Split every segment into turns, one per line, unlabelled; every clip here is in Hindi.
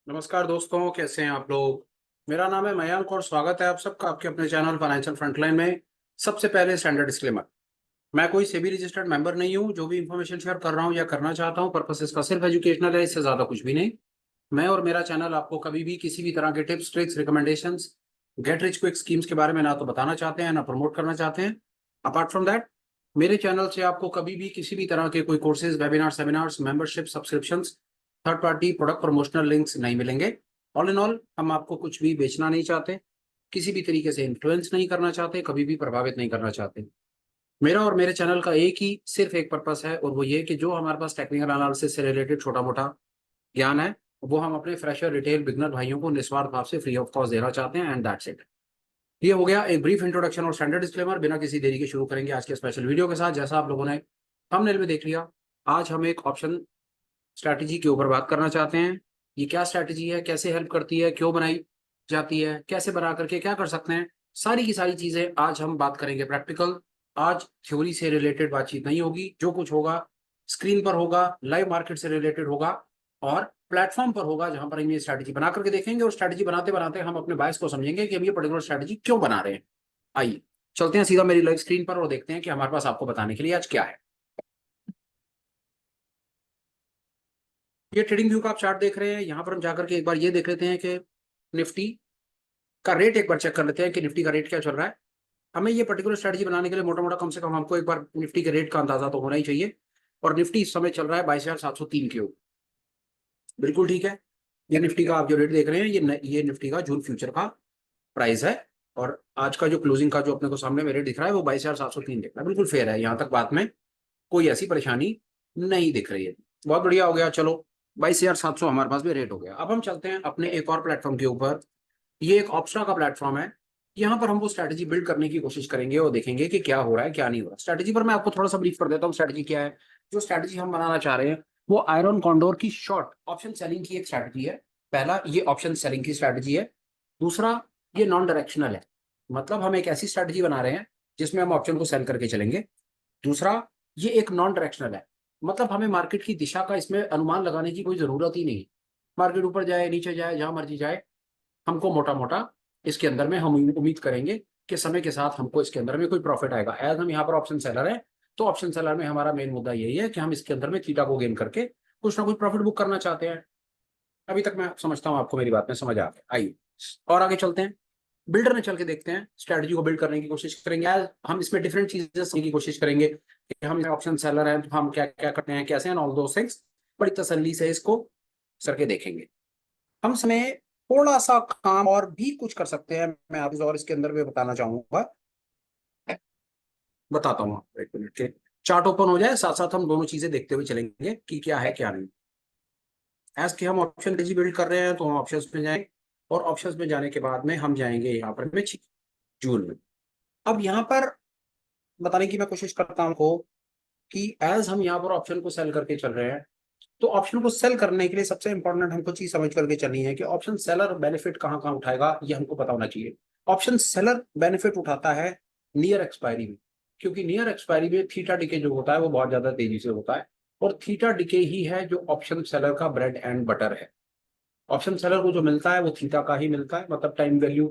नमस्कार दोस्तों, कैसे हैं आप लोग। मेरा नाम है मयंक और स्वागत है आप सबका आपके अपने चैनल फाइनेंशियल फ्रंटलाइन में। सबसे पहले स्टैंडर्ड डिस्क्लेमर, मैं कोई सेबी रजिस्टर्ड मेंबर नहीं हूं। जो भी इंफॉर्मेशन शेयर कर रहा हूं या करना चाहता हूं, पर्पस इसका सिर्फ एजुकेशनल है, इससे ज्यादा कुछ भी नहीं। मैं और मेरा चैनल आपको कभी भी किसी भी तरह के tips, tricks, recommendations, get rich quick schemes के बारे में ना तो बताना चाहते हैं ना प्रमोट करना चाहते हैं। अपार्ट फ्रॉम दैट, मेरे चैनल से आपको कभी भी किसी भी तरह के कोई courses, webinar, seminars, membership, subscriptions, third party product promotional links नहीं मिलेंगे। ऑल इन ऑल, हम आपको कुछ भी बेचना नहीं चाहते, किसी भी तरीके से इन्फ्लुएंस नहीं करना चाहते, कभी भी प्रभावित नहीं करना चाहते। मेरा और मेरे चैनल का एक ही सिर्फ एक पर्पस है, और वो ये कि जो हमारे पास टेक्निकल एनालिसिस से रिलेटेड छोटा मोटा ज्ञान है, वो हम अपने फ्रेशर, रिटेल, बिगनर भाइयों को निस्वार्थ भाव से फ्री ऑफ कॉस्ट देना चाहते हैं, एंड दैट्स इट। ये हो गया एक ब्रीफ इंट्रोडक्शन और स्टैंडर्ड डिस्क्लेमर। बिना किसी देरी के शुरू करेंगे आज के स्पेशल वीडियो के साथ। जैसा आप लोगों ने थंबनेल में देख लिया, आज हम एक ऑप्शन स्ट्रैटेजी के ऊपर बात करना चाहते हैं। ये क्या स्ट्रैटेजी है, कैसे हेल्प करती है, क्यों बनाई जाती है, कैसे बना करके क्या कर सकते हैं, सारी की सारी चीजें आज हम बात करेंगे प्रैक्टिकल। आज थ्योरी से रिलेटेड बातचीत नहीं होगी। जो कुछ होगा स्क्रीन पर होगा, लाइव मार्केट से रिलेटेड होगा और प्लेटफॉर्म पर होगा, जहां पर हम ये स्ट्रैटेजी बना करके देखेंगे। और स्ट्रैटेजी बनाते बनाते हम अपने बायस को समझेंगे कि हम ये पर्टिकुलर स्ट्रैटेजी क्यों बना रहे हैं। आइए चलते हैं सीधा मेरी लाइव स्क्रीन पर और देखते हैं कि हमारे पास आपको बताने के लिए आज क्या है। ये ट्रेडिंग व्यू का आप चार्ट देख रहे हैं। यहाँ पर हम जाकर के एक बार ये देख लेते हैं कि निफ्टी का रेट एक बार चेक कर लेते हैं कि निफ्टी का रेट क्या चल रहा है। हमें ये पर्टिकुलर स्ट्रेटजी बनाने के लिए मोटा मोटा कम से कम हमको एक बार निफ्टी के रेट का अंदाजा तो होना ही चाहिए। और निफ्टी इस समय चल रहा है 22,703 के ऊपर। बिल्कुल ठीक है। ये निफ्टी का आप जो रेट देख रहे हैं, ये निफ्टी का जून फ्यूचर का प्राइस है। और आज का जो क्लोजिंग का जो अपने को सामने में रेट दिख रहा है, वो 22,703 दिख रहा है। बिल्कुल फेयर है, यहाँ तक बात में कोई ऐसी परेशानी नहीं दिख रही है। बहुत बढ़िया हो गया। चलो, 22,700 हमारे पास भी रेट हो गया। अब हम चलते हैं अपने एक और प्लेटफॉर्म के ऊपर। ये एक ऑप्शना का प्लेटफॉर्म है। यहाँ पर हम वो स्ट्रैटेजी बिल्ड करने की कोशिश करेंगे और देखेंगे कि क्या हो रहा है क्या नहीं हो रहा। स्ट्रैटेजी पर मैं आपको थोड़ा सा ब्रीफ कर देता हूँ। स्ट्रैटेजी क्या है। जो स्ट्रैटेजी हम बनाना चाह रहे हैं, वो आयरन कॉन्डोर की शॉर्ट ऑप्शन सेलिंग की एक स्ट्रैटेजी है। पहला, ये ऑप्शन सेलिंग की स्ट्रैटेजी है। दूसरा, ये नॉन डायरेक्शनल है। मतलब हम एक ऐसी स्ट्रैटेजी बना रहे हैं जिसमें हम ऑप्शन को सेल करके चलेंगे। दूसरा, ये एक नॉन डायरेक्शनल है। मतलब हमें मार्केट की दिशा का इसमें अनुमान लगाने की कोई जरूरत ही नहीं। मार्केट ऊपर जाए, नीचे जाए, जहां मर्जी जाए, हमको मोटा मोटा इसके अंदर में हम उम्मीद करेंगे कि समय के साथ हमको इसके अंदर में कोई प्रॉफिट आएगा। एज हम यहाँ पर ऑप्शन सेलर है, तो ऑप्शन सेलर में हमारा मेन मुद्दा यही है कि हम इसके अंदर में थीटा को गेन करके कुछ ना कुछ प्रॉफिट बुक करना चाहते हैं। अभी तक मैं समझता हूँ आपको मेरी बात में समझ आ गया। आइए और आगे चलते हैं। बिल्डर में चल के देखते हैं, स्ट्रेटजी को बिल्ड करने की कोशिश करेंगे। आज हम इसमें डिफरेंट चीजें समझने की कोशिश करेंगे कि हम ऑप्शन सेलर हैं तो हम क्या क्या करते हैं, कैसे हैं, ऑल दो थिंग्स बड़ी तसल्ली से इसको सर के देखेंगे। हम इसमें थोड़ा सा काम और भी कुछ कर सकते हैं। मैं आपको और इसके अंदर में बताना चाहूंगा, बताता हूँ आपको। एक मिनट के चार्ट ओपन हो जाए, साथ साथ हम दोनों चीजें देखते हुए चलेंगे कि क्या है क्या नहीं। एज कि हम ऑप्शन तेजी बिल्ड कर रहे हैं, तो हम ऑप्शंस में जाएंगे और ऑप्शंस में जाने के बाद में हम जाएंगे यहाँ पर में जून में। अब यहाँ पर बताने की मैं कोशिश करता हूँ कि एज हम यहाँ पर ऑप्शन को सेल करके चल रहे हैं, तो ऑप्शन को सेल करने के लिए सबसे इंपॉर्टेंट हमको चीज समझ करके चलनी है कि ऑप्शन सेलर बेनिफिट कहाँ कहाँ उठाएगा, ये हमको पता होना चाहिए। ऑप्शन सेलर बेनिफिट उठाता है नियर एक्सपायरी में, क्योंकि नियर एक्सपायरी में थीटा डिके जो होता है वो बहुत ज्यादा तेजी से होता है। और थीटा डिके ही है जो ऑप्शन सेलर का ब्रेड एंड बटर है। ऑप्शन सेलर को जो मिलता है वो थीटा का ही मिलता है। मतलब टाइम वैल्यू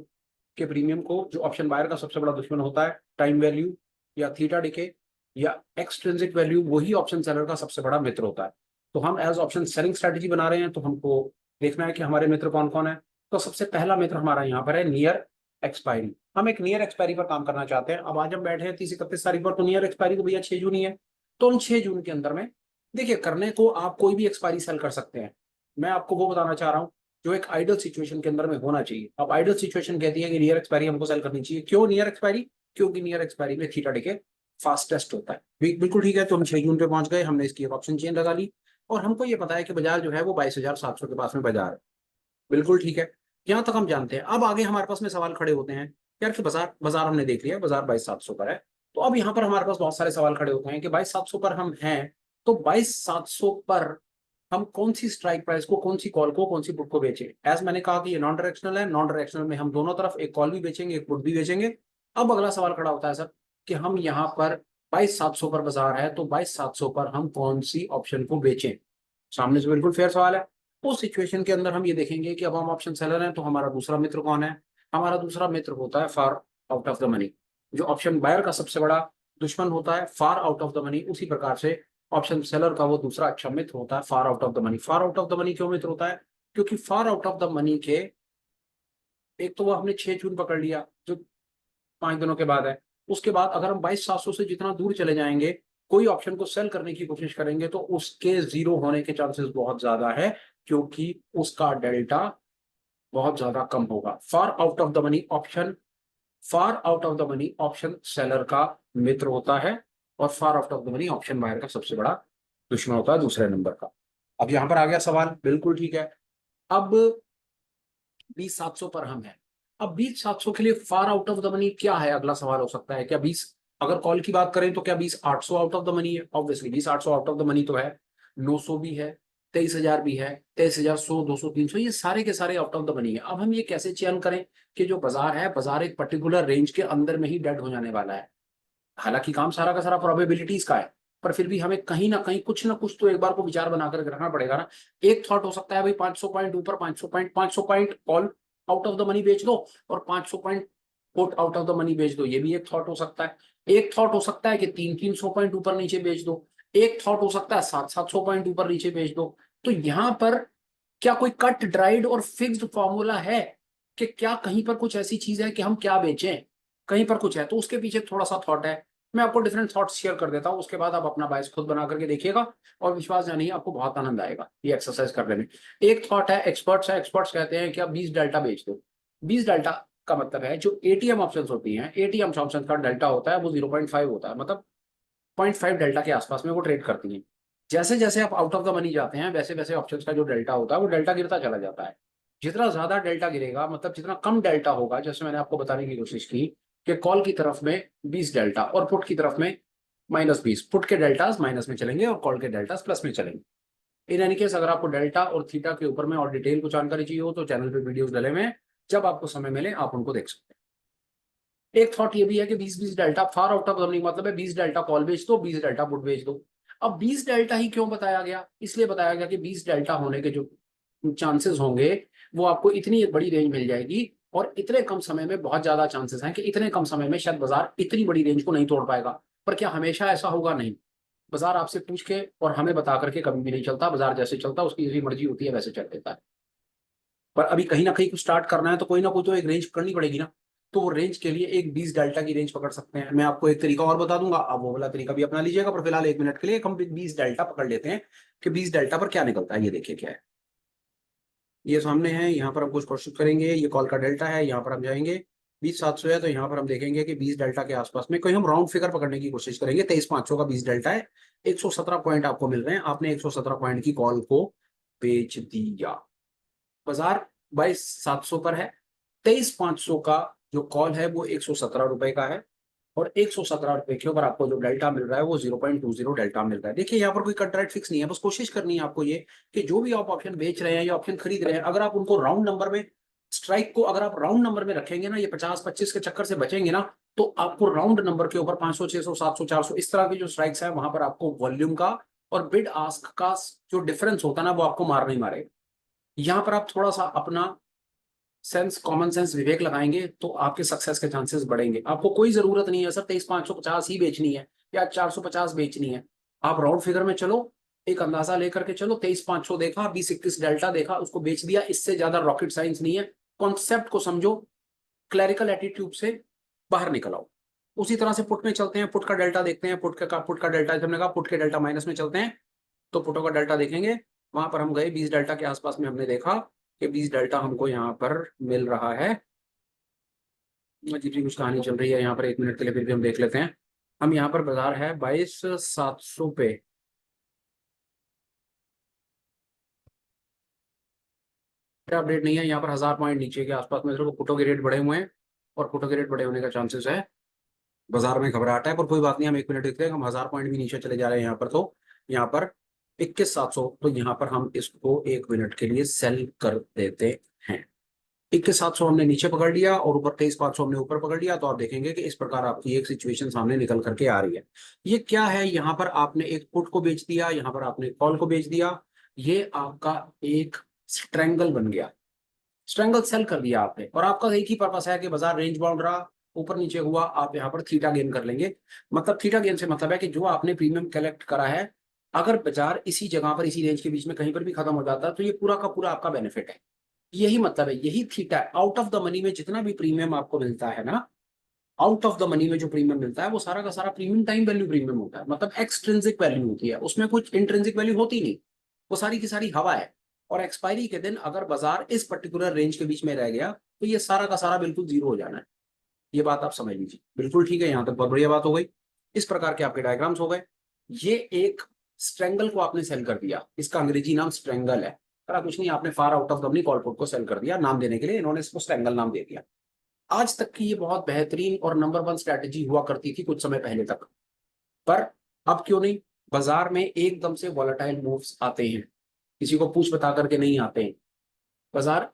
के प्रीमियम को, जो ऑप्शन बायर का सबसे बड़ा दुश्मन होता है, टाइम वैल्यू या थीटा डिके या एक्सट्रिंसिक वैल्यू, वही ऑप्शन सेलर का सबसे बड़ा मित्र होता है। तो हम एज ऑप्शन सेलिंग स्ट्रेटजी बना रहे हैं, तो हमको देखना है कि हमारे मित्र कौन कौन है। तो सबसे पहला मित्र हमारा यहाँ पर है नियर एक्सपायरी। हम एक नियर एक्सपायरी पर काम करना चाहते हैं। अब आज हम बैठे हैं 30-31 तारीख पर, तो नियर एक्सपायरी तो भैया 6 जून ही है। तो उन 6 जून के अंदर में देखिए, करने को आप कोई भी एक्सपायरी सेल कर सकते हैं। मैं आपको वो बताना चाह रहा हूँ जो एक आइडल सिचुएशन के अंदर में होना चाहिए। अब आइडल सिचुएशन कहती है कि नियर एक्सपायरी हमको सेल करनी चाहिए। क्यों नियर एक्सपायरी? क्योंकि नियर एक्सपायरी में थीटा डिके फास्टेस्ट होता है। बिल्कुल ठीक है। तो हम 6 जून पे पहुंच गए, हमने इसकी एक ऑप्शन चेन लगा ली और हमको ये पता है कि बाजार जो है वो 22,700 के पास में बाजार है। बिल्कुल ठीक है, यहाँ तक हम जानते हैं। अब आगे हमारे पास में सवाल खड़े होते हैं यार कि बाजार बाजार हमने देख लिया, बाजार 22,700 पर है। तो अब यहाँ पर हमारे पास बहुत सारे सवाल खड़े होते हैं कि 22,700 पर हम हैं, तो 22,700 पर हम कौन सी स्ट्राइक प्राइस को, कौन सी कॉल को, कौन सी पुट को बेचें। एज मैंने कहा कि ये नॉन डायरेक्शनल है। नॉन डायरेक्शनल में हम दोनों तरफ एक कॉल भी बेचेंगे, एक पुट भी बेचेंगे। अब अगला सवाल खड़ा होता है सर कि हम यहाँ पर 22,700 पर बाजार है, तो 22,700 पर हम कौन सी ऑप्शन को बेचें। सामने से बिल्कुल फेयर सवाल है। उस सिचुएशन के अंदर हम ये देखेंगे कि अब हम ऑप्शन सेलर हैं, तो हमारा दूसरा मित्र कौन है? हमारा दूसरा मित्र होता है फार आउट ऑफ द मनी। जो ऑप्शन बायर का सबसे बड़ा दुश्मन होता है फार आउट ऑफ द मनी, उसी प्रकार से ऑप्शन सेलर का वो दूसरा अच्छा मित्र होता है फार out of the money. Far out of the money क्यों मित्र होता है? क्योंकि फार आउट ऑफ द मनी के एक तो वो हमने 6 जून पकड़ लिया जो 5 दिनों के बाद है। उसके बाद अगर हम 22,700 से जितना दूर चले जाएंगे, कोई ऑप्शन को सेल करने की कोशिश करेंगे, तो उसके जीरो होने के चांसेस बहुत ज्यादा है, क्योंकि उसका डेल्टा बहुत ज्यादा कम होगा। Far out of the money option, far out of the money option seller का मित्र होता है, और far out of the money option buyer का सबसे बड़ा दुश्मन होता है दूसरे नंबर का। अब यहां पर आ गया सवाल, बिल्कुल ठीक है। अब 20,700 पर हम हैं। अब 20,700 के लिए फार आउट ऑफ द मनी क्या है, अगला सवाल हो सकता है। क्या 20, अगर कॉल की बात करें तो क्या 20,800 आउट ऑफ द मनी है? Obviously 20,800 out of the money तो है। 900 भी है, 23,000 भी है, 23,100, 200, 300, ये सारे के सारे आउट ऑफ द मनी है। अब हम ये कैसे चयन करें कि जो बाजार है, बाजार एक पर्टिकुलर रेंज के अंदर में ही डेड हो जाने वाला है? हालांकि काम सारा का सारा प्रोबेबिलिटीज का है, पर फिर भी हमें कहीं ना कहीं कुछ ना कुछ तो एक बार को विचार बनाकर रखना पड़ेगा ना। एक थॉट हो सकता है भाई 500 पॉइंट ऊपर, 500 point call out of the money बेच दो, और 500 point put out of the money बेच दो, ये भी एक थॉट हो सकता है। एक थॉट हो सकता है कि 300 पॉइंट ऊपर नीचे बेच दो। एक थॉट हो सकता है 700 पॉइंट ऊपर नीचे बेच दो। तो यहां पर क्या कोई कट ड्राइड और फिक्स्ड फॉर्मूला है कि क्या कहीं पर कुछ ऐसी चीज है कि हम क्या बेचें? कहीं पर कुछ है तो उसके पीछे थोड़ा सा थॉट है। मैं आपको डिफरेंट थॉट्स शेयर कर देता हूँ, उसके बाद आप अपना बायस खुद बना करके देखिएगा, और विश्वास जानिए आपको बहुत आनंद आएगा ये एक्सरसाइज करने में। एक थॉट है, एक्सपर्ट्स कहते हैं कि आप 20 डेल्टा बेच दो। 20 डेल्टा का मतलब है जो एटीएम ऑप्शंस होती हैं, एटीएम ऑप्शंस का डेल्टा होता है वो 0.5 होता है, मतलब 0.5 डेल्टा के आसपास में वो ट्रेड करती हैं। जैसे जैसे आप आउट ऑफ द मनी जाते हैं, वैसे वैसे ऑप्शंस का जो डेल्टा होता है वो डेल्टा गिरता चला जाता है। जितना ज्यादा डेल्टा गिरेगा, मतलब जितना कम डेल्टा होगा, जैसे मैंने आपको बताने की कोशिश की कि कॉल की तरफ में 20 डेल्टा और पुट की तरफ में -20, पुट के डेल्टास माइनस में चलेंगे और कॉल के डेल्टास प्लस में चलेंगे। इन एनी केस अगर आपको डेल्टा और थीटा के ऊपर में और डिटेल को जानकारी चाहिए हो तो चैनल पे वीडियोस डले हुए हैं, जब आपको समय मिले आप उनको देख सकते हैं। एक थॉट ये भी है कि 20-20 delta far out of the, मतलब है 20 डेल्टा कॉल बेच दो, 20 डेल्टा पुट बेच दो। अब 20 डेल्टा ही क्यों बताया गया? इसलिए बताया गया कि 20 डेल्टा होने के जो चांसेस होंगे, वो आपको इतनी एक बड़ी रेंज मिल जाएगी, और इतने कम समय में बहुत ज्यादा चांसेस हैं कि इतने कम समय में शायद बाजार इतनी बड़ी रेंज को नहीं तोड़ पाएगा। पर क्या हमेशा ऐसा होगा? नहीं। बाजार आपसे पूछ के और हमें बता करके कभी भी नहीं चलता। बाजार जैसे चलता है उसकी जैसी मर्जी होती है वैसे चल देता है। पर अभी कहीं ना कहीं कुछ स्टार्ट करना है तो कोई ना कोई तो एक रेंज करनी पड़ेगी ना। तो वो रेंज के लिए एक 20 डेल्टा की रेंज पकड़ सकते हैं। मैं आपको एक तरीका और बता दूंगा, आप वो वाला तरीका भी अपना लीजिएगा, पर फिलहाल 1 मिनट के लिए हम 20 डेल्टा पकड़ लेते हैं कि 20 डेल्टा पर क्या निकलता है। ये देखिए क्या है, ये सामने है, यहाँ पर हम कुछ कोशिश करेंगे। ये कॉल का डेल्टा है, यहाँ पर हम जाएंगे 20,700 है, तो यहाँ पर हम देखेंगे कि 20 डेल्टा के आसपास में कोई हम राउंड फिगर पकड़ने की कोशिश करेंगे। 23,500 का 20 डेल्टा है, 117 पॉइंट आपको मिल रहे हैं। आपने 117 पॉइंट की कॉल को बेच दिया। बाजार 22,700 पर है, 23,500 का जो कॉल है वो 117 रुपए का है, और 117 रुपए के ऊपर आपको जो डेल्टा मिल रहा है वो 0.20 डेल्टा मिल रहा है। देखिए यहाँ पर कोई कट राइट फिक्स नहीं है, बस कोशिश करनी है आपको ये कि जो भी आप ऑप्शन बेच रहे हैं या ऑप्शन खरीद रहे हैं, अगर आप उनको राउंड नंबर में, स्ट्राइक को अगर आप राउंड नंबर में रखेंगे ना, ये 50-25 के चक्कर से बचेंगे ना, तो आपको राउंड नंबर के ऊपर 500, 600, 700, 400 इस तरह की जो स्ट्राइक्स है, वहां पर आपको वॉल्यूम का और बिड आस्क का जो डिफरेंस होता है ना, वो आपको मार नहीं मारेगा। यहाँ पर आप थोड़ा सा अपना सेंस, कॉमन सेंस, विवेक लगाएंगे तो आपके सक्सेस के चांसेस बढ़ेंगे। आपको कोई जरूरत नहीं है सर 23,550 ही बेचनी है या 450 बेचनी है। आप राउंड फिगर में चलो, एक अंदाजा लेकर के चलो। 23,500 देखा, 20-21 डेल्टा देखा, उसको बेच दिया। इससे ज्यादा रॉकेट साइंस नहीं है। कॉन्सेप्ट को समझो, क्लैरिकल एटीट्यूड से बाहर निकल आओ। उसी तरह से पुट में चलते हैं, पुट का डेल्टा देखते हैं। पुट का डेल्टा हमने कहा, पुट के डेल्टा माइनस में चलते हैं, तो पुटों का डेल्टा देखेंगे। वहां पर हम गए 20 डेल्टा के आसपास में, हमने देखा कि 20 डेल्टा हमको यहाँ पर मिल रहा है। अजीब सी कुछ कहानी चल रही है यहाँ पर, 1 मिनट के लिए फिर भी हम देख लेते हैं। हम यहाँ पर बाजार है 22,700 पे, अपडेट नहीं है यहाँ पर। 1000 पॉइंट नीचे के आसपास में सिर्फ पुटों के रेट बढ़े हुए हैं, और पुटों के रेट बढ़े होने का चांसेस है। बाजार में घबराहट है, पर कोई बात नहीं, हम 1 मिनट देखते हैं। हम 1000 पॉइंट भी नीचे चले जा रहे हैं यहाँ पर, तो यहाँ पर 21,700, तो यहाँ पर हम इसको 1 मिनट के लिए सेल कर देते हैं। 21,700 हमने नीचे पकड़ लिया और ऊपर 23,500 हमने ऊपर पकड़ लिया। तो आप देखेंगे कि इस प्रकार आपकी एक सिचुएशन सामने निकल करके आ रही है। ये क्या है? यहाँ पर आपने एक पुट को बेच दिया, यहाँ पर आपने कॉल को बेच दिया। ये आपका एक स्ट्रेंगल बन गया, स्ट्रेंगल सेल कर दिया आपने, और आपका एक ही पर्पस है कि बाजार रेंज बाउंड रहा, ऊपर नीचे हुआ, आप यहाँ पर थीटा गेन कर लेंगे। मतलब थीटा गेन से मतलब है कि जो आपने प्रीमियम कलेक्ट करा है, अगर बाजार इसी जगह पर, इसी रेंज के बीच में कहीं पर भी खत्म हो जाता है, तो ये पूरा का पूरा आपका बेनिफिट है। यही मतलब है, यही थीटा है। आउट ऑफ द मनी में जितना भी प्रीमियम आपको मिलता है ना, आउट ऑफ द मनी में जो प्रीमियम मिलता है, वो सारा का सारा प्रीमियम टाइम वैल्यू प्रीमियम होता है। मतलब एक्सट्रिंसिक वैल्यू होती है, उसमें कुछ इंट्रिंसिक वैल्यू होती नहीं, वो सारी की सारी हवा है। और एक्सपायरी के दिन अगर बाजार इस पर्टिकुलर रेंज के बीच में रह गया, तो ये सारा का सारा बिल्कुल जीरो हो जाना है। ये बात आप समझ लीजिए, बिल्कुल ठीक है। यहाँ तक बहुत बढ़िया बात हो गई। इस प्रकार के आपके डायग्राम्स हो गए। ये एक स्ट्रेंगल को आपने सेल कर दिया, इसका अंग्रेजी नाम स्ट्रेंगल है। पर कुछ नहीं, आपने फार out of the money call put को सेल कर दिया, नाम देने के लिए इन्होंने इसको स्ट्रेंगल नाम दे दिया। आज तक की ये बहुत बेहतरीन और नंबर वन स्ट्रैटेजी हुआ करती थी कुछ समय पहले तक, पर अब क्यों नहीं। बाजार में एकदम से वॉलेटाइल मूव्स आते हैं, किसी को पूछ बता करके नहीं आते हैं। बाजार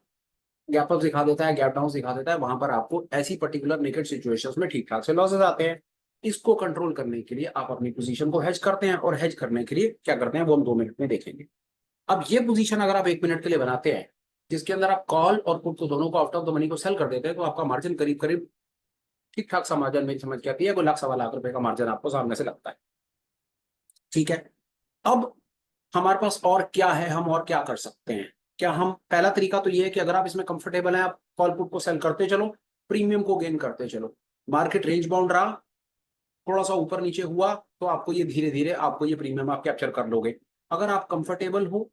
गैप अप दिखा देता है, गैप डाउन दिखा देता है, वहां पर आपको ऐसी पर्टिकुलर नेकेड सिचुएशंस में ठीक ठाक से लॉसेस आते हैं। इसको कंट्रोल करने के लिए आप अपनी पोजीशन को हेज करते हैं, और हेज करने के लिए क्या करते हैं वो हम 2 मिनट में देखेंगे। अब ये पोजीशन अगर आप 1 मिनट के लिए बनाते हैं, जिसके अंदर आप कॉल और पुट को दोनों को आउट ऑफ द मनी को सेल कर देते हैं, तो आपका मार्जिन करीब करीब ठीक ठाक सा मार्जिन में समझ के आती है, कोई लाख सवा लाख रुपए का मार्जिन आपको सामने से लगता है। ठीक है। अब हमारे पास और क्या है, हम और क्या कर सकते हैं। क्या हम, पहला तरीका तो ये है कि अगर आप इसमें कंफर्टेबल हैं, आप कॉल पुट को सेल करते चलो, प्रीमियम को गेन करते चलो। मार्केट रेंज बाउंड रहा, थोड़ा सा ऊपर नीचे हुआ, तो आपको ये धीरे धीरे आपको ये प्रीमियम आप कैप्चर कर लोगे। अगर आप कंफर्टेबल हो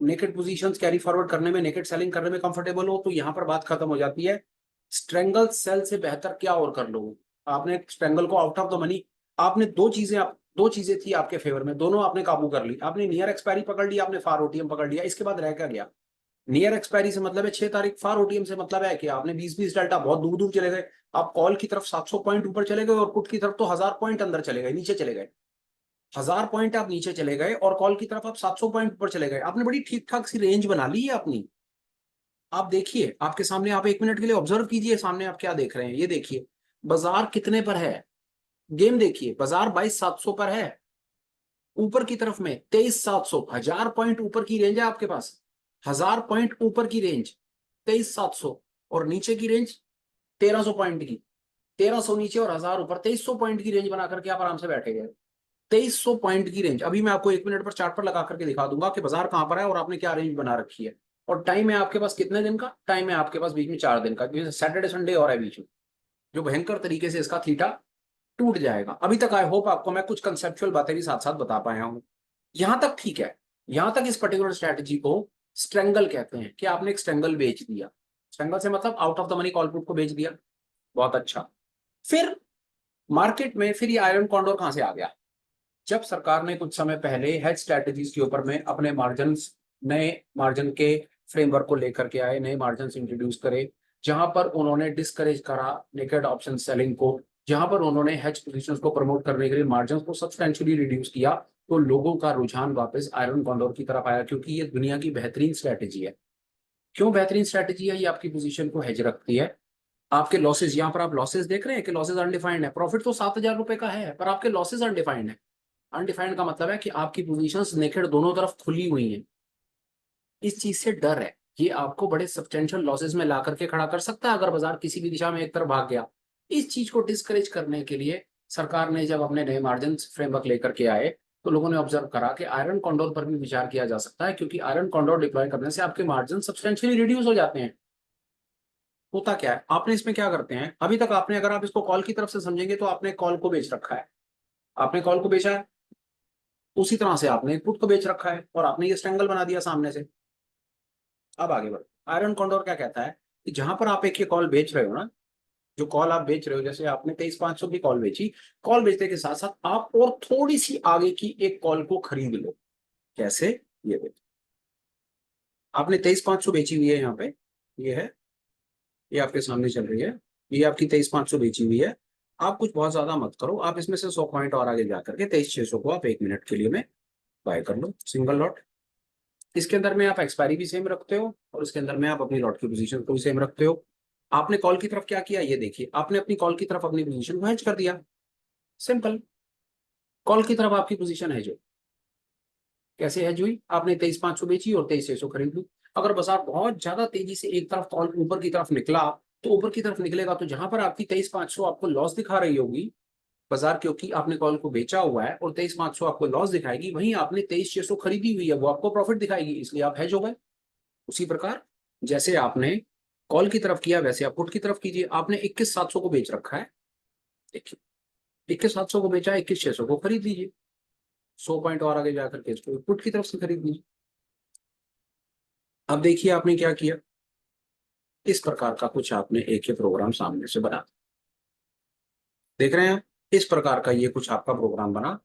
नेकेड पोजीशंस कैरी फॉरवर्ड करने में, नेकेड सेलिंग करने में कंफर्टेबल हो, तो यहां पर बात खत्म हो जाती है। स्ट्रेंगल सेल से बेहतर क्या और कर लो। आपने स्ट्रेंगल को आउट ऑफ द मनी, आपने दो चीजें थी आपके फेवर में, दोनों आपने काबू कर ली। आपने नियर एक्सपायरी पकड़ लिया, आपने फार ओटीएम पकड़ लिया, इसके बाद रह क्या गया। नियर एक्सपायरी से मतलब है 6 तारीख, फार ओटीएम से मतलब है कि आपने 20-20 डेल्टा बहुत दूर दूर चले गए। आप कॉल की तरफ 700 पॉइंट ऊपर चले गए, और पुट की तरफ तो 1000 पॉइंट अंदर चले गए, नीचे चले गए। 1000 पॉइंट आप नीचे चले गए, और कॉल की तरफ आप 700 पॉइंट ऊपर चले गए। आपने बड़ी ठीक ठाक सी रेंज बना ली है अपनी। आप देखिए आपके सामने, आप 1 मिनट के लिए ऑब्जर्व कीजिए, सामने आप क्या देख रहे हैं। ये देखिए बाजार कितने पर है, गेम देखिए, बाजार 22,700 पर है। ऊपर की तरफ में 23,700, 1000 पॉइंट ऊपर की रेंज है आपके पास। 1000 पॉइंट ऊपर की रेंज 23,700, और नीचे की रेंज 1300 पॉइंट की। 1300 नीचे और 1000 ऊपर, 2300 पॉइंट की रेंज बना करके आप आराम से बैठे गए। 2300 पॉइंट की रेंज। अभी मैं आपको 1 मिनट पर चार्ट पर लगा करके दिखा दूंगा कि बाजार कहां पर है और आपने क्या रेंज बना रखी है। और टाइम है आपके पास कितने दिन का, टाइम है आपके पास बीच में 4 दिन का, क्योंकि सैटरडे संडे और है बीच में, जो भयंकर तरीके से इसका थीटा टूट जाएगा। अभी तक आई होप आपको मैं कुछ कंसेप्चुअल बातें भी साथ साथ बता पाया हूं। यहां तक ठीक है। यहां तक इस पर्टिकुलर स्ट्रेटेजी को स्ट्रेंगल कहते हैं, कि आपने एक स्ट्रेंगल बेच दिया। स्ट्रेंगल से मतलब out of the money call put को बेच दिया। बहुत अच्छा। फिर मार्केट में फिर ये आयरन कॉन्डोर कहां से आ गया। जब सरकार ने कुछ समय पहले हेज स्ट्रेटेजीज के ऊपर में अपने मार्जिन, नए मार्जिन के फ्रेमवर्क को लेकर के आए, नए मार्जिन इंट्रोड्यूस करे, जहां पर उन्होंने डिस्करेज करा नेकेड ऑप्शन सेलिंग को, जहां पर उन्होंने हेज पोजीशंस को प्रमोट करने के लिए मार्जिन को सब्सटेंशियली रिड्यूस किया, तो लोगों का रुझान वापस आयरन कॉन्डोर की तरफ आया, क्योंकि ये दुनिया की बेहतरीन स्ट्रेटेजी है। क्यों बेहतरीन स्ट्रेटेजी है, ये आपकी पोजीशन को हेज रखती है। आपके लॉसेज, यहाँ पर आप लॉसेज देख रहे हैं कि लॉसेज अनडिफाइंड है, प्रॉफिट तो 7,000 रुपए का है, पर आपके लॉसेज अनडिफाइंड है। अनडिफाइंड का मतलब है कि आपकी पोजीशंस नेकेड दोनों तरफ खुली हुई हैं। इस चीज से डर है, ये आपको बड़े सब्सटेंशियल लॉसेस में ला करके खड़ा कर सकता है अगर बाजार किसी भी दिशा में एक तरफ भाग गया। इस चीज को डिस्करेज करने के लिए सरकार ने जब अपने नए मार्जिन फ्रेमवर्क लेकर के आए, तो लोगों ने ऑब्जर्व करा कि आयरन कॉन्डोर पर भी विचार किया जा सकता है, क्योंकि आयरन कॉन्डोर डिप्लॉय करने से आपके मार्जिन सब्सटेंशियली रिड्यूस हो जाते हैं। होता क्या है, आपने इसमें क्या करते हैं, अभी तक आपने, अगर आप इसको कॉल की तरफ से समझेंगे, तो आपने कॉल को बेच रखा है। आपने कॉल को बेचा है, उसी तरह से आपने पुट को बेच रखा है, और आपने ये स्ट्रैंगल बना दिया सामने से। अब आगे बढ़ो। आयरन कॉन्डोर क्या कहता है कि जहां पर आप एक ये कॉल बेच रहे हो ना, जो कॉल आप बेच रहे हो, जैसे आपने 23,500 की कॉल बेची, कॉल बेचने के साथ साथ आप और थोड़ी सी आगे की एक कॉल को खरीद लो। कैसे, ये देखो, आपने 23,500 बेची हुई है यहाँ पे, ये है, ये आपके सामने चल रही है, ये आपकी 23,500 बेची हुई है। आप कुछ बहुत ज्यादा मत करो, आप इसमें से 100 पॉइंट और आगे जाकर के 23,600 को आप 1 मिनट के लिए में बाय कर लो, सिंगल लॉट। इसके अंदर में आप एक्सपायरी भी सेम रखते हो, और इसके अंदर में आप अपनी लॉट की पोजीशन को भी सेम रखते हो। आपने कॉल की तरफ क्या किया, ये देखिए, आपने अपनी कॉल की तरफ अपनी पोजीशन को हेज कर दिया। सिंपल। कॉल की तरफ आपकी पोजीशन हेज हो, कैसे हेज हुई, आपने 23,500 बेची और 23,600 खरीद ली। अगर बाजार बहुत ज्यादा तेजी से एक तरफ कॉल ऊपर की तरफ निकला, तो ऊपर की तरफ निकलेगा तो जहां पर आपकी 23,500 आपको लॉस दिखा रही होगी बाजार, क्योंकि आपने कॉल को बेचा हुआ है, और 23,500 आपको लॉस दिखाएगी, वहीं आपने 23,600 खरीदी हुई है, वो आपको प्रॉफिट दिखाएगी, इसलिए आप हेज हो गए। उसी प्रकार जैसे आपने कॉल की तरफ किया, वैसे आप पुट की तरफ कीजिए। आपने 21,700 को बेच रखा है, देखिए 21,700 को बेचा, 21,600 को खरीद लीजिए, 100 पॉइंट और आगे जाकर के इसको पुट की तरफ से खरीद लीजिए। अब देखिए आपने क्या किया, इस प्रकार का कुछ आपने एक ही प्रोग्राम सामने से बना, देख रहे हैं, इस प्रकार का ये कुछ आपका प्रोग्राम बना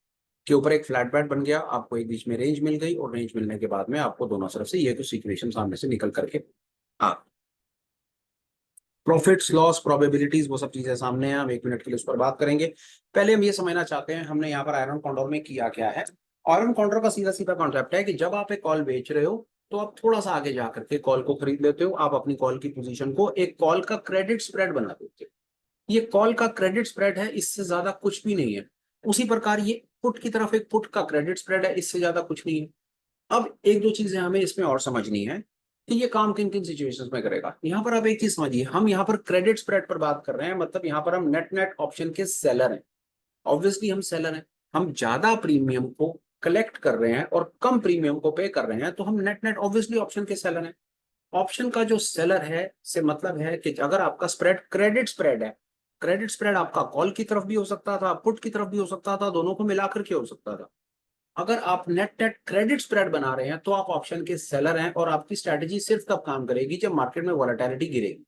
के ऊपर एक फ्लैट बैट बन गया, आपको एक बीच में रेंज मिल गई, और रेंज मिलने के बाद में आपको दोनों तरफ से ये कुछ सिचुएशन सामने से निकल करके आ, प्रॉफिट्स लॉस प्रोबेबिलिटीज वो सब चीजें सामने हैं, हम 1 मिनट के लिए उस पर बात करेंगे। पहले हम ये समझना चाहते हैं हमने यहाँ पर आयरन कॉन्डोर में किया क्या है। आयरन कॉन्डोर का सीधा सीधा कॉन्सेप्ट है कि जब आप एक कॉल बेच रहे हो, तो आप थोड़ा सा आगे जाकर के कॉल को खरीद लेते हो, आप अपनी कॉल की पोजीशन को एक कॉल का क्रेडिट स्प्रेड बना देते हो। ये कॉल का क्रेडिट स्प्रेड है, इससे ज्यादा कुछ भी नहीं है। उसी प्रकार ये पुट की तरफ एक पुट का क्रेडिट स्प्रेड है, इससे ज्यादा कुछ नहीं है। अब एक दो चीजें हमें इसमें और समझनी है कि ये काम किन किन सिचुएशंस में करेगा। यहाँ पर आप एक चीज समझिए, हम यहाँ पर क्रेडिट स्प्रेड पर बात कर रहे हैं, मतलब यहाँ पर हम नेट नेट ऑप्शन के सेलर हैं। ऑब्वियसली हम सेलर हैं, हम ज्यादा प्रीमियम को कलेक्ट कर रहे हैं और कम प्रीमियम को पे कर रहे हैं, तो हम नेट नेट ऑब्वियसली ऑप्शन के सेलर हैं। ऑप्शन का जो सेलर है से मतलब है कि अगर आपका स्प्रेड क्रेडिट स्प्रेड है, क्रेडिट स्प्रेड आपका कॉल की तरफ भी हो सकता था, पुट की तरफ भी हो सकता था, दोनों को मिलाकर के हो सकता था। अगर आप नेट नेट क्रेडिट स्प्रेड बना रहे हैं, तो आप ऑप्शन के सेलर हैं, और आपकी स्ट्रैटेजी सिर्फ तब काम करेगी जब मार्केट में वॉलेटिलिटी गिरेगी।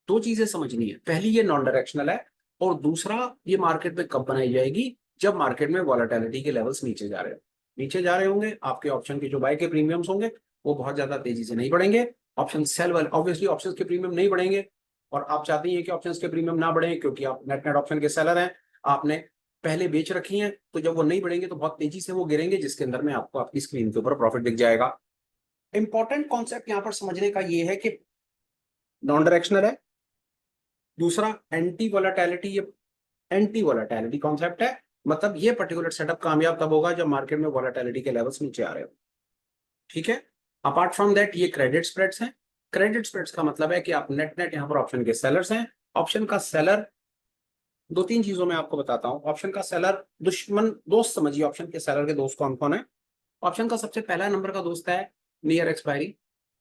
दो चीजें समझनी है, पहली ये नॉन डायरेक्शनल है, और दूसरा ये मार्केट में कब बनाई जाएगी, जब मार्केट में वॉलेटिलिटी के लेवल्स नीचे जा रहे हो, नीचे जा रहे होंगे, आपके ऑप्शन के जो बाय के प्रीमियम्स होंगे वो बहुत ज्यादा तेजी से नहीं बढ़ेंगे। ऑप्शन सेल वाले ऑब्वियसली ऑप्शंस के प्रीमियम नहीं बढ़ेंगे, और आप चाहते हैं कि ऑप्शंस के प्रीमियम ना बढ़े, क्योंकि आप नेट नेट ऑप्शन के सेलर हैं, आपने पहले बेच रखी हैं, तो जब वो नहीं बढ़ेंगे तो बहुत तेजी से वो गिरेंगे, जिसके अंदर में आपको आपकी स्क्रीन के ऊपर प्रॉफिट दिख जाएगा। इंपॉर्टेंट कॉन्सेप्ट यहाँ पर समझने का ये है कि नॉन डायरेक्शनल है, दूसरा एंटी वोलेटिलिटी, ये एंटी वोलेटिलिटी कॉन्सेप्ट है, मतलब ये पर्टिकुलर सेटअप कामयाब तब होगा जब मार्केट में वोलेटिलिटी के लेवल्स नीचे आ रहे हो, ठीक है। अपार्ट फ्रॉम दैट ये क्रेडिट स्प्रेड्स हैं। क्रेडिट स्प्रेड्स का मतलब है कि आप नेट नेट यहाँ पर ऑप्शन के सेलर्स हैं। ऑप्शन का सेलर दो तीन चीजों में आपको बताता हूं। ऑप्शन का सेलर दुश्मन दोस्त समझिए, ऑप्शन के सेलर के दोस्त कौन कौन है। ऑप्शन का सबसे पहला नंबर का दोस्त है नियर एक्सपायरी,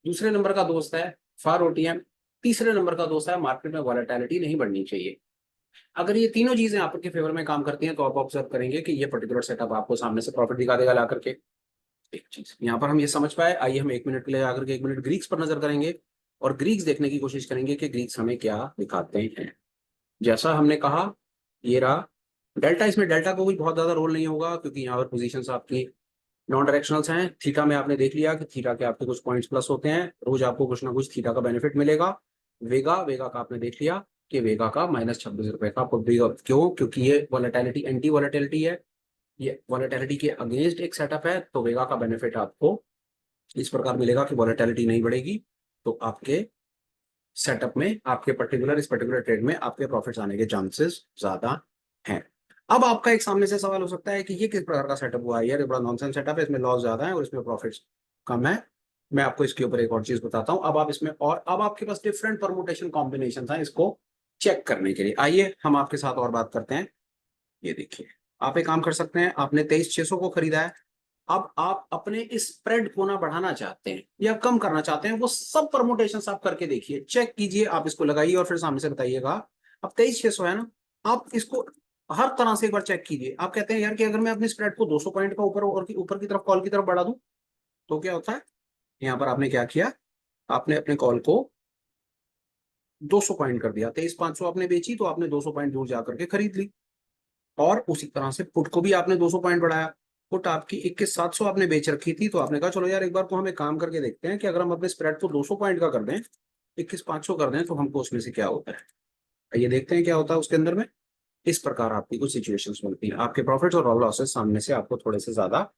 दूसरे नंबर का दोस्त है फार ओटीएम, तीसरे नंबर का दोस्त है मार्केट में वॉलेटिलिटी नहीं बढ़नी चाहिए। अगर ये तीनों चीजें आपके फेवर में काम करती हैं, तो आप ऑब्जर्व करेंगे कि ये पर्टिकुलर सेटअप आपको सामने से प्रॉफिट दिखा देगा ला करके। एक चीज यहाँ पर हम ये समझ पाए, आइए हम 1 मिनट के लिए आकर के 1 मिनट ग्रीक्स पर नजर करेंगे, और ग्रीक्स देखने की कोशिश करेंगे कि ग्रीक्स हमें क्या दिखाते हैं। जैसा हमने कहा, ये रहा डेल्टा, इसमें डेल्टा को कोई बहुत ज्यादा रोल नहीं होगा, क्योंकि यहाँ पर पोजीशंस आपकी नॉन डायरेक्शनल्स हैं। थीटा में आपने देख लिया कि थीटा के आपके कुछ पॉइंट्स प्लस होते हैं, रोज आपको कुछ ना कुछ थीटा का बेनिफिट मिलेगा। वेगा वेगा का आपने देख लिया कि वेगा का -26 रुपए का पुट भी, क्यों, क्योंकि ये वॉलेटिलिटी एंटी वॉलेटिलिटी है, ये वॉलेटिलिटी के अगेंस्ट एक सेटअप है, तो वेगा का बेनिफिट आपको इस प्रकार मिलेगा कि वॉलेटिलिटी नहीं बढ़ेगी, तो आपके सेटअप में, आपके पर्टिकुलर इस पर्टिकुलर ट्रेड में आपके प्रॉफिट्स आने के चांसेस ज्यादा हैं। अब आपका एक सामने से सवाल हो सकता है कि ये किस प्रकार का सेटअप हुआ है यार, ये बड़ा नॉनसेंस सेटअप है, इसमें लॉस ज्यादा है और इसमें प्रॉफिट्स कम है। मैं आपको इसके ऊपर एक और चीज बताता हूं। अब आप इसमें, और अब आपके पास डिफरेंट परमुटेशन कॉम्बिनेशन है इसको चेक करने के लिए। आइए हम आपके साथ और बात करते हैं। ये देखिए, आप एक काम कर सकते हैं, आपने 23,600 को खरीदा है, अब आप अपने इस स्प्रेड को ना बढ़ाना चाहते हैं या कम करना चाहते हैं, वो सब परमुटेशन आप करके देखिए, चेक कीजिए, आप इसको लगाइए और फिर सामने से बताइएगा। अब 23,600 है ना, आप इसको हर तरह से एक बार चेक कीजिए। आप कहते हैं यार कि अगर मैं अपने स्प्रेड को 200 पॉइंट का ऊपर और ऊपर की तरफ कॉल की तरफ बढ़ा दूं, तो क्या होता है। यहाँ पर आपने क्या किया, आपने अपने कॉल को 200 पॉइंट कर दिया, 23,500 आपने बेची, तो आपने 200 पॉइंट दूर जाकर के खरीद ली। और उसी तरह से पुट को भी आपने 200 पॉइंट बढ़ाया, पुट आपकी 21,700 आपने बेच रखी थी, तो आपने कहा चलो यार एक बार को हम एक काम करके देखते हैं कि अगर हम अपने स्प्रेड को 200 पॉइंट का कर दें, 21,500 कर दें, तो हमको उसमें से क्या होता है। ये देखते हैं क्या होता है उसके अंदर में। इस प्रकार आपकी कुछ सिचुएशंस बनती हैं, आपके प्रॉफिट्स और लॉसेस सामने से आपको थोड़े से ज्यादा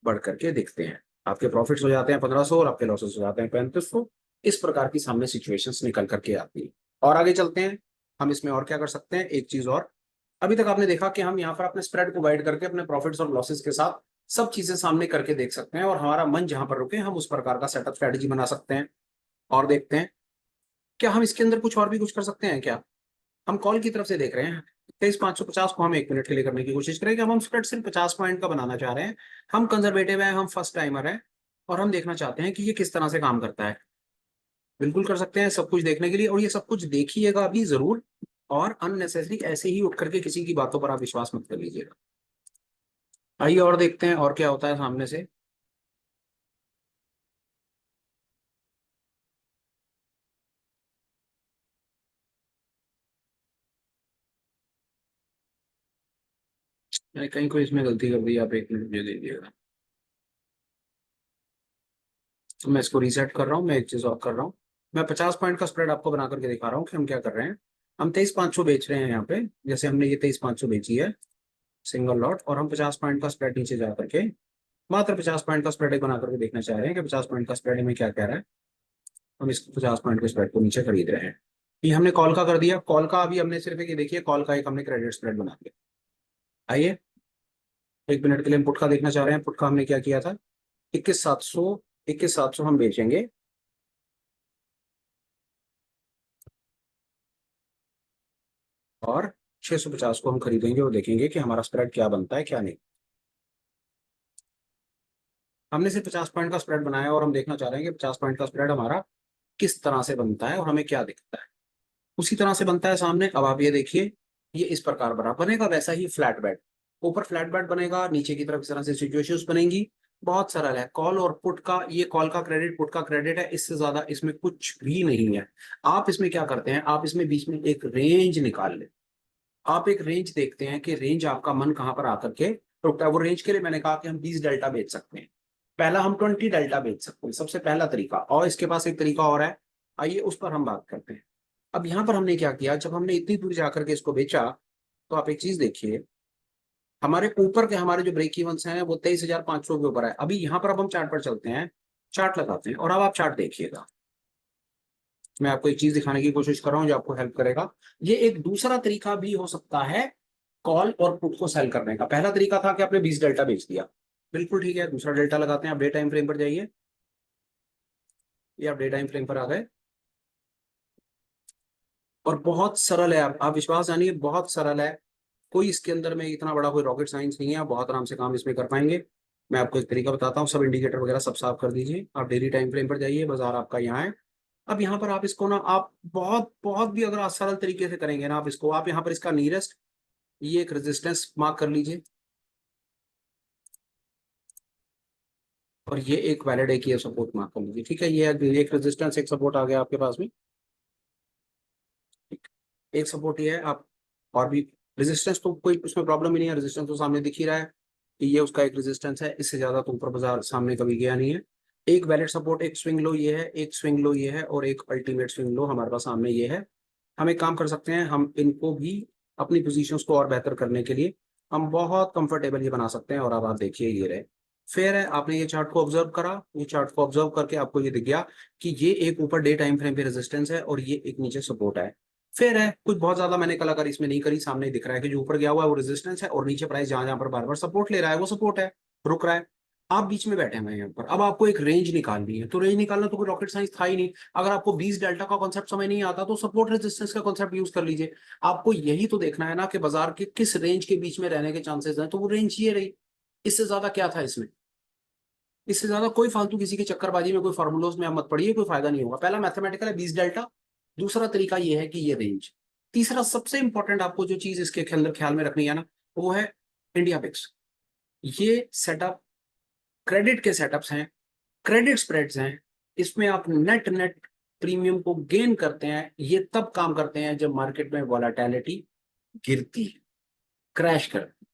बढ़ करके दिखते हैं। आपके प्रॉफिट्स हो जाते हैं 1,500 और आपके लॉसेस हो जाते हैं 3,500। इस प्रकार की सामने सिचुएशंस निकल करके आती है। और आगे चलते हैं, हम इसमें और क्या कर सकते हैं, एक चीज और। अभी तक आपने देखा कि हम यहाँ पर अपने स्प्रेड को वाइड करके अपने प्रॉफिट्स और लॉसेस के साथ सब चीजें सामने करके देख सकते हैं और हमारा मन जहां पर रुके हम उस प्रकार का सेटअप स्ट्रेटेजी बना सकते हैं। और देखते हैं क्या हम इसके अंदर कुछ और भी कुछ कर सकते हैं क्या। हम कॉल की तरफ से देख रहे हैं 23,550 को हम 1 मिनट के लिए करने की कोशिश करें कि हम स्प्रेड सिर्फ 50 पॉइंट का बनाना चाह रहे हैं। हम कंजर्वेटिव हैं, हम फर्स्ट टाइमर हैं और हम देखना चाहते हैं कि ये किस तरह से काम करता है। बिल्कुल कर सकते हैं सब कुछ देखने के लिए, और ये सब कुछ देखिएगा भी जरूर। और अननेसेसरी ऐसे ही उठ करके किसी की बातों पर आप विश्वास मत कर लीजिएगा। आइए और देखते हैं और क्या होता है सामने से। मैंने कहीं कोई इसमें गलती कर दी, आप 1 मिनट मुझे दे दीजिएगा। तो मैं इसको रीसेट कर रहा हूँ, मैं एक चीज और कर रहा हूँ। मैं 50 पॉइंट का स्प्रेड आपको बना करके दिखा रहा हूँ कि हम क्या कर रहे हैं। हम 23,500 बेच रहे हैं यहाँ पे, जैसे हमने ये 23,500 बेची है सिंगल लॉट, और हम 50 पॉइंट का स्प्रेड नीचे जा करके मात्र 50 पॉइंट का स्प्रेड एक बना करके देखना चाह रहे हैं कि 50 पॉइंट का स्प्रेड हमें क्या कह रहा है। हम इसको 50 पॉइंट के स्प्रेड को नीचे खरीद रहे हैं। ये हमने कॉल का कर दिया। कॉल का अभी हमने सिर्फ एक, ये देखिए कॉल का एक हमने क्रेडिट स्प्रेड बना दिया। आइए 1 मिनट के लिए हम पुट का देखना चाह रहे हैं। पुट का हमने क्या किया था, 21,700, 21,700 हम बेचेंगे और 650 को हम खरीदेंगे और देखेंगे कि हमारा स्प्रेड क्या बनता है क्या नहीं। हमने सिर्फ 50 पॉइंट का स्प्रेड बनाया और हम देखना चाह रहे हैं कि 50 पॉइंट का स्प्रेड हमारा किस तरह से बनता है और हमें क्या दिखता है। उसी तरह से बनता है सामने। अब आप ये देखिए, ये इस प्रकार बना बनेगा, वैसा ही फ्लैट बेड, ऊपर फ्लैट बेड बनेगा, नीचे की तरफ इस तरह से सिचुएशंस बनेंगी। बहुत सरल है। कॉल और पुट का, ये कॉल का क्रेडिट पुट का क्रेडिट है, इससे ज्यादा इसमें कुछ भी नहीं है। आप इसमें क्या करते हैं, आप इसमें बीच में एक रेंज निकाल ले। आप एक रेंज देखते हैं कि रेंज आपका मन कहां पर आकर के रुकता है। वो रेंज के लिए मैंने कहा कि हम 20 डेल्टा बेच सकते हैं, पहला हम 20 डेल्टा बेच सकते हैं, सबसे पहला तरीका। और इसके पास एक तरीका और है, आइए उस पर हम बात करते हैं। अब यहां पर हमने क्या किया, जब हमने इतनी दूर जाकर के इसको बेचा, तो आप एक चीज देखिए, हमारे ऊपर के हमारे जो ब्रेक इवंस हैं वो 23,500 के ऊपर है। अभी यहां पर अब हम चार्ट पर चलते हैं, चार्ट लगाते हैं, और अब आप चार्ट देखिएगा। मैं आपको एक चीज दिखाने की कोशिश कर रहा हूं जो आपको हेल्प करेगा। ये एक दूसरा तरीका भी हो सकता है कॉल और पुट को सेल करने का। पहला तरीका था कि आपने 20 डेल्टा बेच दिया, बिल्कुल ठीक है। दूसरा डेल्टा लगाते हैं, आप डे टाइम फ्रेम पर जाइए। ये आप डे टाइम फ्रेम पर आ गए, और बहुत सरल है। आप विश्वास जानिए, बहुत सरल है। कोई इसके अंदर में इतना बड़ा कोई रॉकेट साइंस नहीं है, आप बहुत आराम से काम इसमें कर पाएंगे। मैं आपको एक तरीका बताता हूँ। सब इंडिकेटर वगैरह सब साफ कर दीजिए, आप डेली टाइम फ्रेम पर जाइए, बाजार आपका यहाँ है। अब यहाँ पर आप इसको ना, आप बहुत बहुत भी अगर आप सरल तरीके से करेंगे ना, आप इसको, आप यहाँ पर इसका नियरेस्ट ये एक रेजिस्टेंस मार्क कर लीजिए, और ये एक वैलिड एक ये सपोर्ट मार्क कर लीजिए। ठीक है, ये एक रेजिस्टेंस एक सपोर्ट आ गया आपके पास में। ठीक, एक सपोर्ट ये है आप, और भी रेजिस्टेंस तो कोई उसमें प्रॉब्लम ही नहीं है, रेजिस्टेंस तो सामने दिख ही रहा है कि ये उसका एक रेजिस्टेंस है। इससे ज्यादा तो ऊपर बाजार सामने कभी गया नहीं है। एक वैलिड सपोर्ट, एक स्विंग लो ये है, एक स्विंग लो ये है, और एक अल्टीमेट स्विंग लो हमारे पास सामने ये है। हम एक काम कर सकते हैं, हम इनको भी अपनी पोजीशंस को और बेहतर करने के लिए हम बहुत कंफर्टेबल ये बना सकते हैं। और अब आप देखिए ये रहे, फेयर है। आपने ये चार्ट को ऑब्जर्व करा, ये चार्ट को ऑब्जर्व करके आपको ये दिख गया कि ये एक ऊपर डे टाइम फ्रेम पे रेजिस्टेंस है और ये एक नीचे सपोर्ट है। फेयर है, कुछ बहुत ज्यादा मैंने कलाकारी इसमें नहीं करी। सामने दिख रहा है कि जो ऊपर गया हुआ है वो रेजिस्टेंस है, और नीचे प्राइस जहां जहां पर बार बार सपोर्ट ले रहा है वो सपोर्ट है, रुक रहा है। आप बीच में बैठे हुए हैं यहाँ पर। अब आपको एक रेंज निकालनी है, तो रेंज निकालना तो कोई रॉकेट साइंस था ही नहीं। अगर आपको 20 डेल्टा का कॉन्सेप्ट समझ नहीं आता तो सपोर्ट रेजिस्टेंस का कॉन्सेप्ट यूज कर लीजिए। आपको यही तो देखना है ना कि बाजार के किस रेंज के बीच में रहने के चांसेस हैं, तो वो रेंज ये रही। इससे ज्यादा क्या था इसमें, इससे ज्यादा कोई फालतू किसी की चक्करबाजी में, कोई फार्मूलोज में आप मत पड़िए, कोई फायदा नहीं होगा। पहला मैथमेटिकल है 20 डेल्टा, दूसरा तरीका ये है कि ये रेंज, तीसरा सबसे इंपॉर्टेंट आपको जो चीज इसके अंदर ख्याल में रखनी है ना, वो है इंडिया बिक्स। ये सेटअप क्रेडिट के सेटअप्स हैं, क्रेडिट स्प्रेड्स हैं। इसमें आप नेट नेट प्रीमियम को गेन करते हैं। ये तब काम करते हैं जब मार्केट में वॉलेटिलिटी गिरती है, क्रैश करती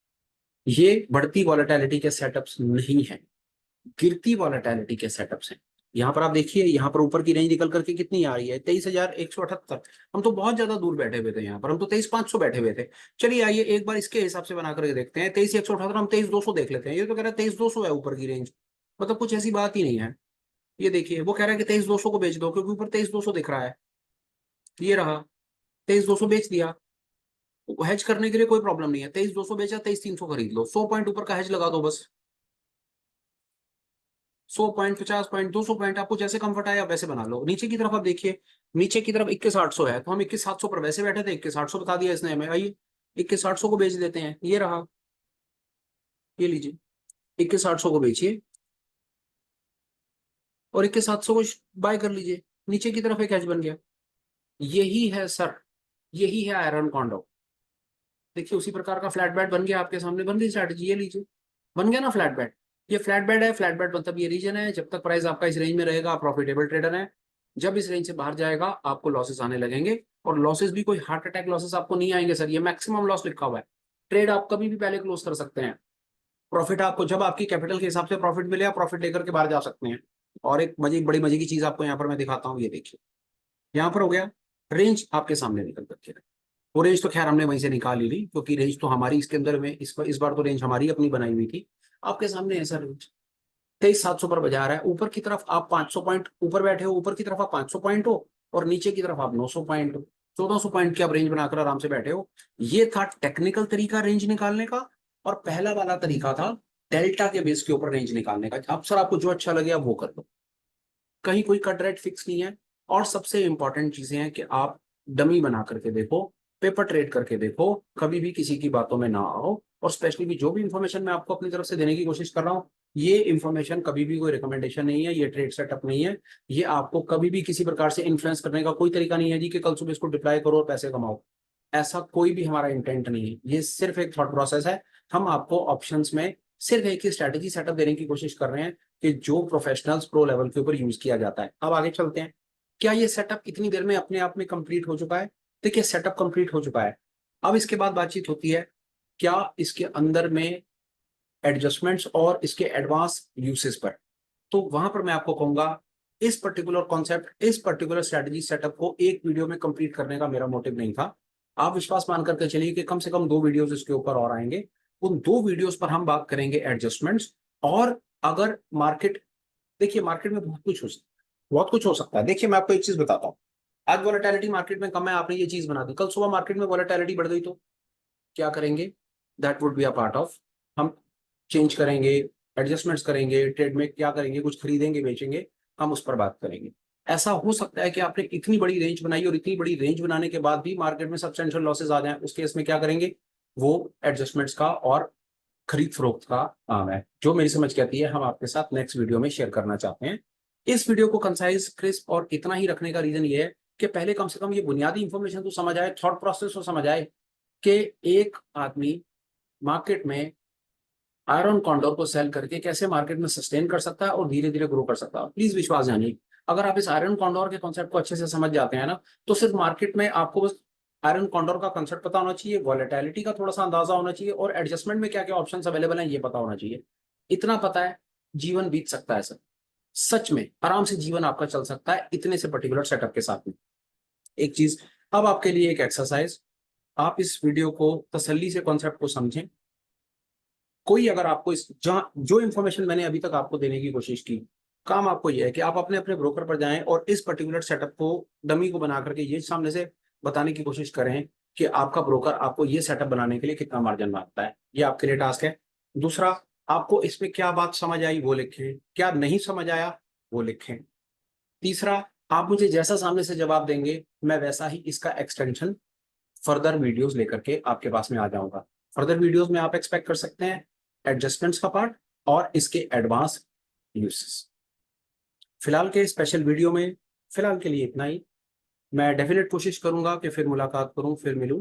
है। ये बढ़ती वॉलेटिलिटी के सेटअप्स नहीं है, गिरती वॉलेटिलिटी के सेटअप्स हैं। यहाँ पर आप देखिए, यहाँ पर ऊपर की रेंज निकल करके कितनी आ रही है, 23,178। हम तो बहुत ज्यादा दूर बैठे हुए थे यहाँ पर, हम तो 23,500 बैठे हुए थे। चलिए आइए एक बार इसके हिसाब से बना करके देखते हैं। 23,178, हम 23,200 देख लेते हैं। ये तो कह रहा है 23,200 है ऊपर की रेंज, मतलब कुछ ऐसी बात ही नहीं है। ये देखिए वो कह रहा है कि 23,200 को बेच दो, क्योंकि ऊपर 23,200 दिख रहा है। ये रहा, 23,200 बेच दिया। हेज करने के लिए कोई प्रॉब्लम नहीं है, 23,200 बेचा, 23,300 खरीद लो, 100 पॉइंट ऊपर का हेज लगा दो बस। 100 पॉइंट, 50 पॉइंट, 200 पॉइंट, आपको जैसे कंफर्ट आया वैसे बना लो। नीचे की तरफ आप देखिए, नीचे की तरफ 21,800 है, तो हम 21,700 पर वैसे बैठे थे, 21,800 बता दिया इसने हमें। आइए 21,800 को बेच देते हैं, ये रहा, ये लीजिए 21,800 को बेचिए और 21,700 को बाय कर लीजिए, नीचे की तरफ एक एज बन गया। यही है सर, यही है आयरन कॉन्डो। देखिए उसी प्रकार का फ्लैट बेड बन गया आपके सामने, बन गई स्ट्रैटेजी, ये लीजिए बन गया ना फ्लैट बेड। ये फ्लैट बेड है, फ्लैट बेड मतलब ये रीजन है, जब तक प्राइस आपका इस रेंज में रहेगा आप प्रॉफिटेबल ट्रेडर है। जब इस रेंज से बाहर जाएगा आपको लॉसेस आने लगेंगे, और लॉसेस भी कोई हार्ट अटैक लॉसेस आपको नहीं आएंगे सर, ये मैक्सिमम लॉस लिखा हुआ है। ट्रेड आप कभी भी पहले क्लोज कर सकते हैं, प्रॉफिट आपको जब आपकी कैपिटल के हिसाब से प्रॉफिट मिले आप प्रॉफिट लेकर के बाहर जा सकते हैं। और एक बड़ी मजे की चीज आपको यहाँ पर मैं दिखाता हूँ, ये देखिए यहाँ पर हो गया रेंज आपके सामने निकल करके। वो रेंज तो खैर हमने वहीं से निकाल ही ली, क्योंकि रेंज तो हमारी इसके अंदर में इस बार तो रेंज हमारी अपनी बनाई हुई थी। आपके सामने ऐसा रेंज 23,700 पर बाजार है, ऊपर की तरफ आप 500 पॉइंट ऊपर बैठे हो, ऊपर की तरफ आप 500 पॉइंट हो, और नीचे की तरफ आप 900 पॉइंट हो, 1400 पॉइंट की आप रेंज बनाकर आराम से बैठे हो। ये था टेक्निकल तरीका रेंज निकालने का, और पहला वाला तरीका था डेल्टा के बेस के ऊपर रेंज निकालने का। अब सर आपको जो अच्छा लगे आप वो कर लो, कहीं कोई कट रेट फिक्स नहीं है। और सबसे इंपॉर्टेंट चीजें हैं कि आप डमी बना करके देखो, पेपर ट्रेड करके देखो, कभी भी किसी की बातों में ना आओ। और स्पेशली भी जो भी इंफॉर्मेशन मैं आपको अपनी तरफ से देने की कोशिश कर रहा हूँ, ये इंफॉर्मेशन कभी भी कोई रिकमेंडेशन नहीं है, ये ट्रेड सेटअप नहीं है, ये आपको कभी भी किसी प्रकार से इन्फ्लुएंस करने का कोई तरीका नहीं है जी कि कल सुबह इसको डिप्लॉय करो और पैसे कमाओ। ऐसा कोई भी हमारा इंटेंट नहीं है, ये सिर्फ एक थॉट प्रोसेस है। हम आपको ऑप्शंस में सिर्फ एक ही स्ट्रैटेजी सेटअप देने की कोशिश कर रहे हैं कि जो प्रोफेशनल्स प्रो लेवल के ऊपर यूज किया जाता है। अब आगे चलते हैं, क्या ये सेटअप इतनी देर में अपने आप में कंप्लीट हो चुका है? देखिए सेटअप कंप्लीट हो चुका है, अब इसके बाद बातचीत होती है क्या इसके अंदर में एडजस्टमेंट्स और इसके एडवांस यूसेस पर। तो वहां पर मैं आपको कहूंगा इस पर्टिकुलर कॉन्सेप्ट, इस पर्टिकुलर स्ट्रेटजी सेटअप को एक वीडियो में कंप्लीट करने का मेरा मोटिव नहीं था। आप विश्वास मान करके चलिए कि कम से कम 2 वीडियोस इसके ऊपर और आएंगे, उन 2 वीडियोस पर हम बात करेंगे एडजस्टमेंट्स। और अगर मार्केट, देखिए मार्केट में बहुत कुछ हो सकता है, बहुत कुछ हो सकता है। देखिए मैं आपको एक चीज बताता हूँ, आज वॉलेटिलिटी मार्केट में कम है, आपने ये चीज बना दी, कल सुबह मार्केट में वॉलेटिलिटी बढ़ गई तो क्या करेंगे? That would be a part of, हम चेंज करेंगे, एडजस्टमेंट्स करेंगे, ट्रेड में क्या करेंगे, कुछ खरीदेंगे बेचेंगे, हम उस पर बात करेंगे। ऐसा हो सकता है कि आपने इतनी बड़ी रेंज बनाई और इतनी बड़ी रेंज बनाने के बाद भी मार्केट में सब्सटेंशियल लॉसेज आ जाए, उस केस में क्या करेंगे? वो एडजस्टमेंट्स का और खरीद फरोख्त का काम है, जो मेरी समझ के आती है हम आपके साथ नेक्स्ट वीडियो में शेयर करना चाहते हैं। इस वीडियो को कंसाइज, क्रिस्प और इतना ही रखने का रीजन ये है कि पहले कम से कम ये बुनियादी इंफॉर्मेशन तो समझ आए, थॉट प्रोसेस तो समझ आए कि एक आदमी मार्केट में आयरन कॉन्डोर को सेल करके कैसे मार्केट में सस्टेन कर सकता है और धीरे धीरे ग्रो कर सकता है। प्लीज विश्वास जानिए, अगर आप इस आयरन कॉन्डोर के कॉन्सेप्ट को अच्छे से समझ जाते हैं ना, तो सिर्फ मार्केट में आपको बस आयरन कॉन्डोर का कॉन्सेप्ट पता होना चाहिए, वॉलेटिलिटी का थोड़ा सा अंदाजा होना चाहिए, और एडजस्टमेंट में क्या क्या ऑप्शन अवेलेबल है ये पता होना चाहिए। इतना पता है, जीवन बीत सकता है सर, सच में आराम से जीवन आपका चल सकता है इतने से पर्टिकुलर सेटअप के साथ में। एक चीज, अब आपके लिए एक एक्सरसाइज, आप इस वीडियो को तसल्ली से कॉन्सेप्ट को समझें। कोई अगर आपको इस जहाँ जो इंफॉर्मेशन मैंने अभी तक आपको देने की कोशिश की, काम आपको यह है कि आप अपने अपने ब्रोकर पर जाएं और इस पर्टिकुलर सेटअप को डमी को बना करके ये सामने से बताने की कोशिश करें कि आपका ब्रोकर आपको ये सेटअप बनाने के लिए कितना मार्जिन मांगता है। ये आपके लिए टास्क है। दूसरा, आपको इसमें क्या बात समझ आई वो लिखें, क्या नहीं समझ आया वो लिखें। तीसरा, आप मुझे जैसा सामने से जवाब देंगे मैं वैसा ही इसका एक्सटेंशन फर्दर वीडियोस लेकर के आपके पास में आ जाऊंगा। फर्दर वीडियोस में आप एक्सपेक्ट कर सकते हैं एडजस्टमेंट्स का पार्ट और इसके एडवांस यूसेस। फिलहाल के स्पेशल वीडियो में फिलहाल के लिए इतना ही। मैं डेफिनेट कोशिश करूंगा कि फिर मुलाकात करूं, फिर मिलूं,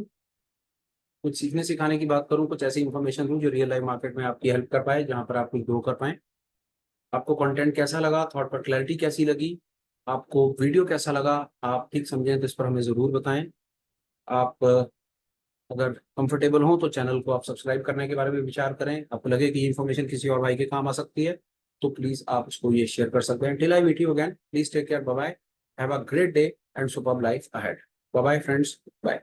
कुछ सीखने सिखाने की बात करूं, कुछ ऐसी इन्फॉर्मेशन दूं जो रियल लाइफ मार्केट में आपकी हेल्प कर पाए, जहां पर आप कुछ ग्रो कर पाए। आपको कंटेंट कैसा लगा, थॉट पर क्लैरिटी कैसी लगी, आपको वीडियो कैसा लगा, आप ठीक समझें तो इस पर हमें ज़रूर बताएं। आप अगर कंफर्टेबल हो तो चैनल को आप सब्सक्राइब करने के बारे में विचार करें। आपको लगे कि ये इन्फॉर्मेशन किसी और भाई के काम आ सकती है तो प्लीज आप उसको ये शेयर कर सकते हैं। Till I meet you again, please take care, bye bye, have a great day and superb life ahead. Bye bye friends, bye.